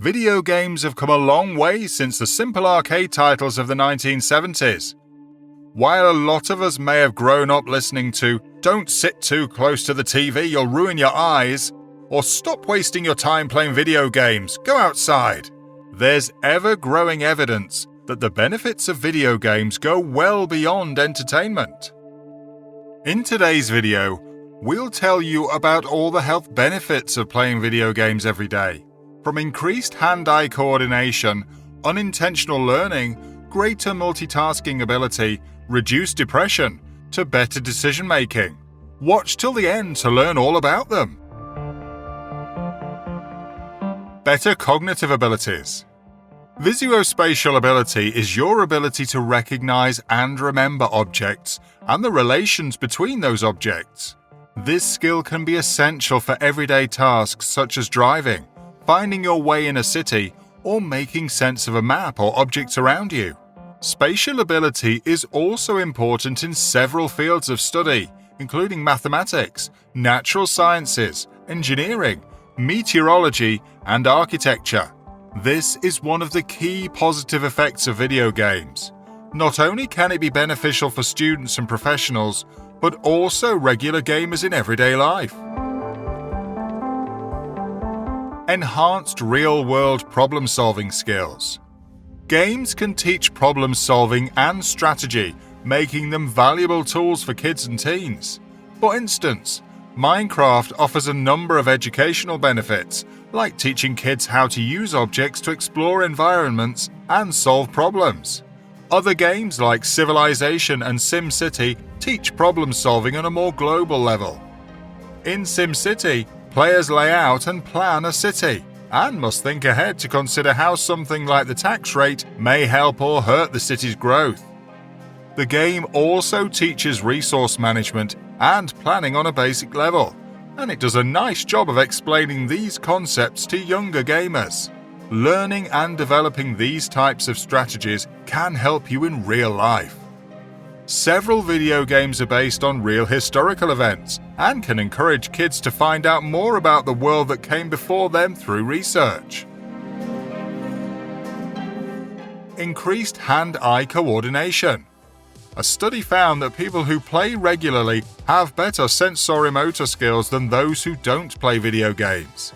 Video games have come a long way since the simple arcade titles of the 1970s. While a lot of us may have grown up listening to "Don't sit too close to the TV, you'll ruin your eyes," or "Stop wasting your time playing video games, go outside," there's ever-growing evidence that the benefits of video games go well beyond entertainment. In today's video, we'll tell you about all the health benefits of playing video games every day, from increased hand-eye coordination, unintentional learning, greater multitasking ability, reduced depression, to better decision-making. Watch till the end to learn all about them. Better cognitive abilities. Visuospatial ability is your ability to recognize and remember objects and the relations between those objects. This skill can be essential for everyday tasks such as driving, finding your way in a city, or making sense of a map or objects around you. Spatial ability is also important in several fields of study, including mathematics, natural sciences, engineering, meteorology, and architecture. This is one of the key positive effects of video games. Not only can it be beneficial for students and professionals, but also regular gamers in everyday life. Enhanced real-world problem-solving skills. Games can teach problem-solving and strategy, making them valuable tools for kids and teens. For instance, Minecraft offers a number of educational benefits, like teaching kids how to use objects to explore environments and solve problems. Other games like Civilization and SimCity teach problem-solving on a more global level. In SimCity, players lay out and plan a city, and must think ahead to consider how something like the tax rate may help or hurt the city's growth. The game also teaches resource management and planning on a basic level, and it does a nice job of explaining these concepts to younger gamers. Learning and developing these types of strategies can help you in real life. Several video games are based on real historical events and can encourage kids to find out more about the world that came before them through research. Increased hand-eye coordination. A study found that people who play regularly have better sensorimotor skills than those who don't play video games.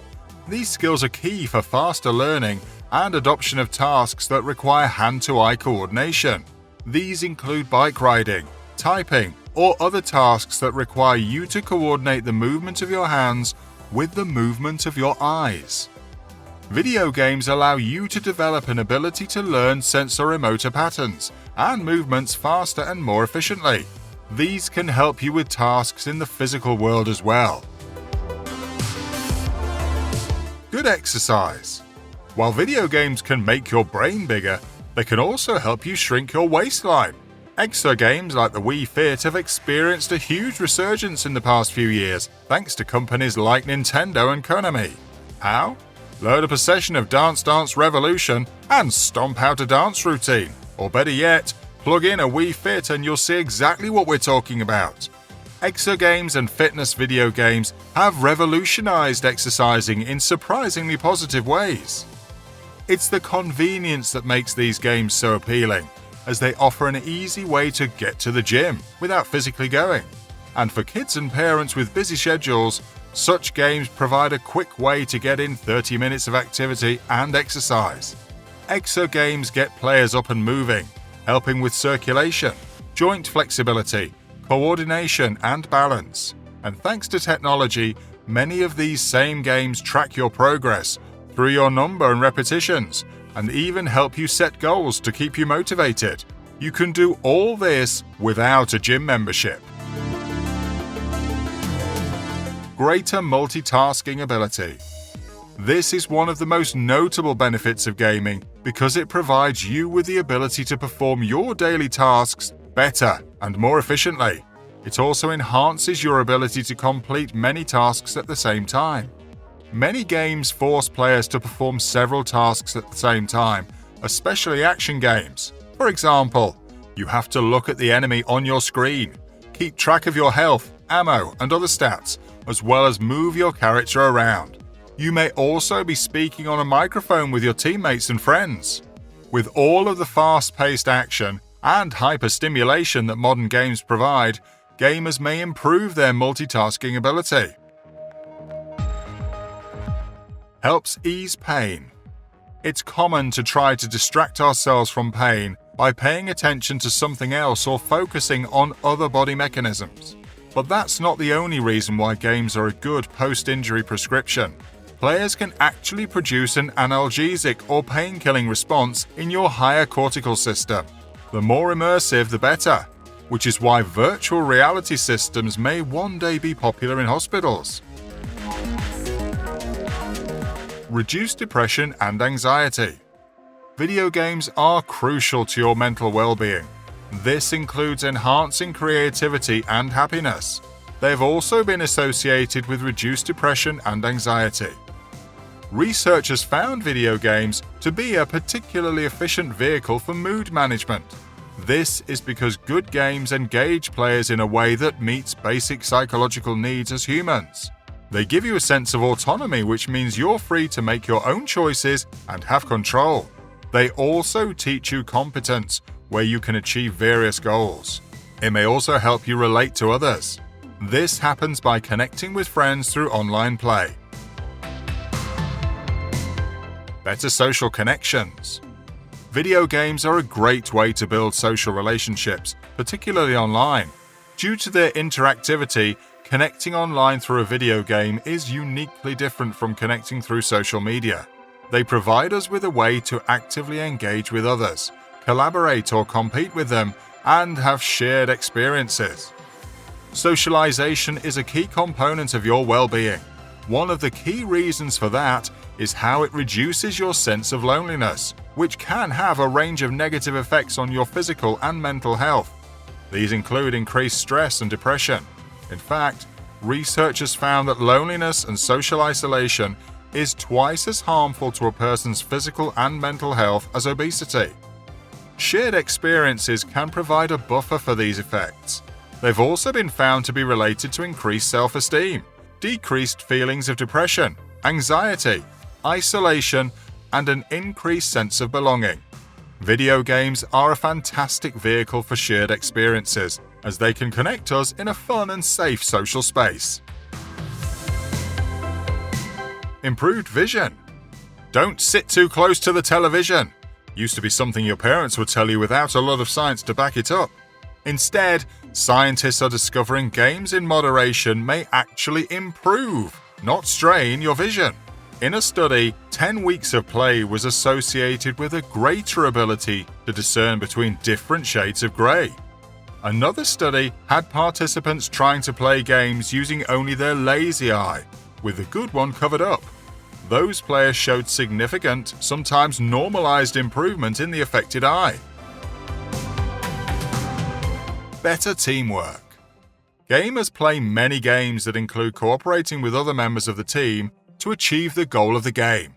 These skills are key for faster learning and adoption of tasks that require hand-to-eye coordination. These include bike riding, typing, or other tasks that require you to coordinate the movement of your hands with the movement of your eyes. Video games allow you to develop an ability to learn sensorimotor patterns and movements faster and more efficiently. These can help you with tasks in the physical world as well. Good exercise. While video games can make your brain bigger, they can also help you shrink your waistline. Exergames like the Wii Fit have experienced a huge resurgence in the past few years, thanks to companies like Nintendo and Konami. How? Load up a session of Dance Dance Revolution and stomp out a dance routine. Or better yet, plug in a Wii Fit and you'll see exactly what we're talking about. Exergames and fitness video games have revolutionized exercising in surprisingly positive ways. It's the convenience that makes these games so appealing, as they offer an easy way to get to the gym without physically going. And for kids and parents with busy schedules, such games provide a quick way to get in 30 minutes of activity and exercise. Exergames get players up and moving, helping with circulation, joint flexibility, coordination, and balance. And thanks to technology, many of these same games track your progress through your number and repetitions, and even help you set goals to keep you motivated. You can do all this without a gym membership. Greater multitasking ability. This is one of the most notable benefits of gaming because it provides you with the ability to perform your daily tasks better and more efficiently. It also enhances your ability to complete many tasks at the same time. Many games force players to perform several tasks at the same time, especially action games. For example, you have to look at the enemy on your screen, keep track of your health, ammo, and other stats, as well as move your character around. You may also be speaking on a microphone with your teammates and friends. With all of the fast-paced action and hyperstimulation that modern games provide, gamers may improve their multitasking ability. Helps ease pain. It's common to try to distract ourselves from pain by paying attention to something else or focusing on other body mechanisms. But that's not the only reason why games are a good post-injury prescription. Players can actually produce an analgesic or pain-killing response in your higher cortical system. The more immersive, the better, which is why virtual reality systems may one day be popular in hospitals. Reduce depression and anxiety. Video games are crucial to your mental well-being. This includes enhancing creativity and happiness. They've also been associated with reduced depression and anxiety. Researchers found video games to be a particularly efficient vehicle for mood management. This is because good games engage players in a way that meets basic psychological needs as humans. They give you a sense of autonomy, which means you're free to make your own choices and have control. They also teach you competence, where you can achieve various goals. It may also help you relate to others. This happens by connecting with friends through online play. Better social connections. Video games are a great way to build social relationships, particularly online. Due to their interactivity, connecting online through a video game is uniquely different from connecting through social media. They provide us with a way to actively engage with others, collaborate or compete with them, and have shared experiences. Socialization is a key component of your well-being. One of the key reasons for that is how it reduces your sense of loneliness, which can have a range of negative effects on your physical and mental health. These include increased stress and depression. In fact, researchers found that loneliness and social isolation is twice as harmful to a person's physical and mental health as obesity. Shared experiences can provide a buffer for these effects. They've also been found to be related to increased self-esteem, decreased feelings of depression, anxiety, isolation, and an increased sense of belonging. Video games are a fantastic vehicle for shared experiences, as they can connect us in a fun and safe social space. Improved vision. Don't sit too close to the television. Used to be something your parents would tell you without a lot of science to back it up. Instead, scientists are discovering games in moderation may actually improve, not strain, your vision. In a study, 10 weeks of play was associated with a greater ability to discern between different shades of grey. Another study had participants trying to play games using only their lazy eye, with the good one covered up. Those players showed significant, sometimes normalized improvement in the affected eye. Better teamwork. Gamers play many games that include cooperating with other members of the team to achieve the goal of the game.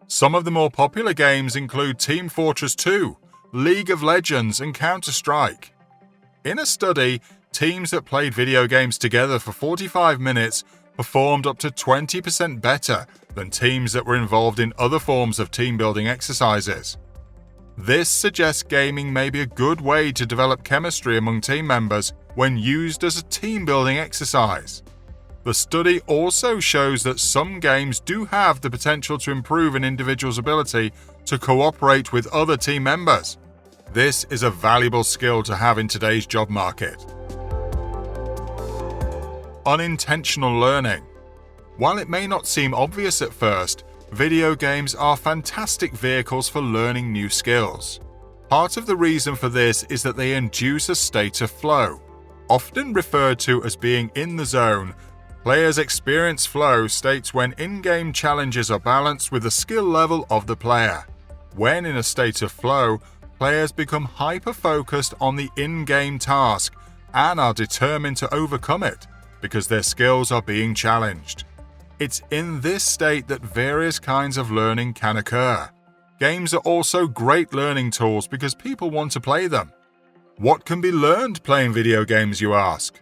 Some of the more popular games include Team Fortress 2, League of Legends, and Counter-Strike. In a study, teams that played video games together for 45 minutes performed up to 20% better than teams that were involved in other forms of team-building exercises. This suggests gaming may be a good way to develop chemistry among team members when used as a team-building exercise. The study also shows that some games do have the potential to improve an individual's ability to cooperate with other team members. This is a valuable skill to have in today's job market. Unintentional learning. While it may not seem obvious at first, video games are fantastic vehicles for learning new skills. Part of the reason for this is that they induce a state of flow. Often referred to as being in the zone, players experience flow states when in-game challenges are balanced with the skill level of the player. When in a state of flow, players become hyper-focused on the in-game task and are determined to overcome it because their skills are being challenged. It's in this state that various kinds of learning can occur. Games are also great learning tools because people want to play them. What can be learned playing video games, you ask?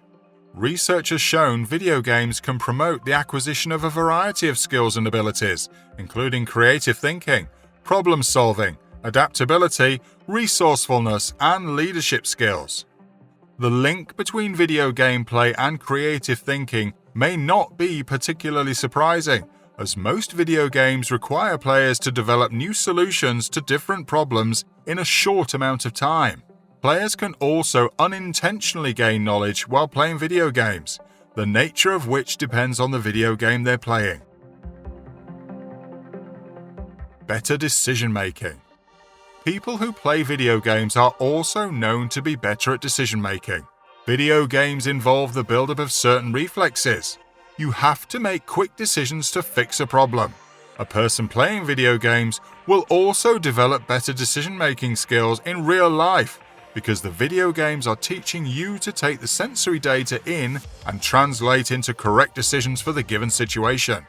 Research has shown video games can promote the acquisition of a variety of skills and abilities, including creative thinking, problem solving, adaptability, resourcefulness, and leadership skills. The link between video gameplay and creative thinking may not be particularly surprising, as most video games require players to develop new solutions to different problems in a short amount of time. Players can also unintentionally gain knowledge while playing video games, the nature of which depends on the video game they're playing. Better decision-making. People who play video games are also known to be better at decision-making. Video games involve the buildup of certain reflexes. You have to make quick decisions to fix a problem. A person playing video games will also develop better decision-making skills in real life because the video games are teaching you to take the sensory data in and translate into correct decisions for the given situation.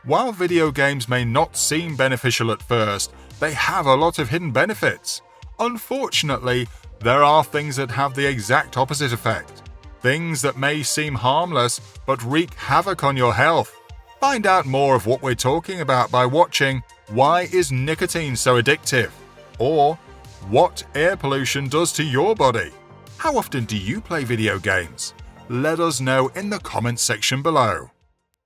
While video games may not seem beneficial at first, they have a lot of hidden benefits. Unfortunately, there are things that have the exact opposite effect. Things that may seem harmless but wreak havoc on your health. Find out more of what we're talking about by watching Why is Nicotine So Addictive? Or What Air Pollution Does to Your Body? How often do you play video games? Let us know in the comments section below.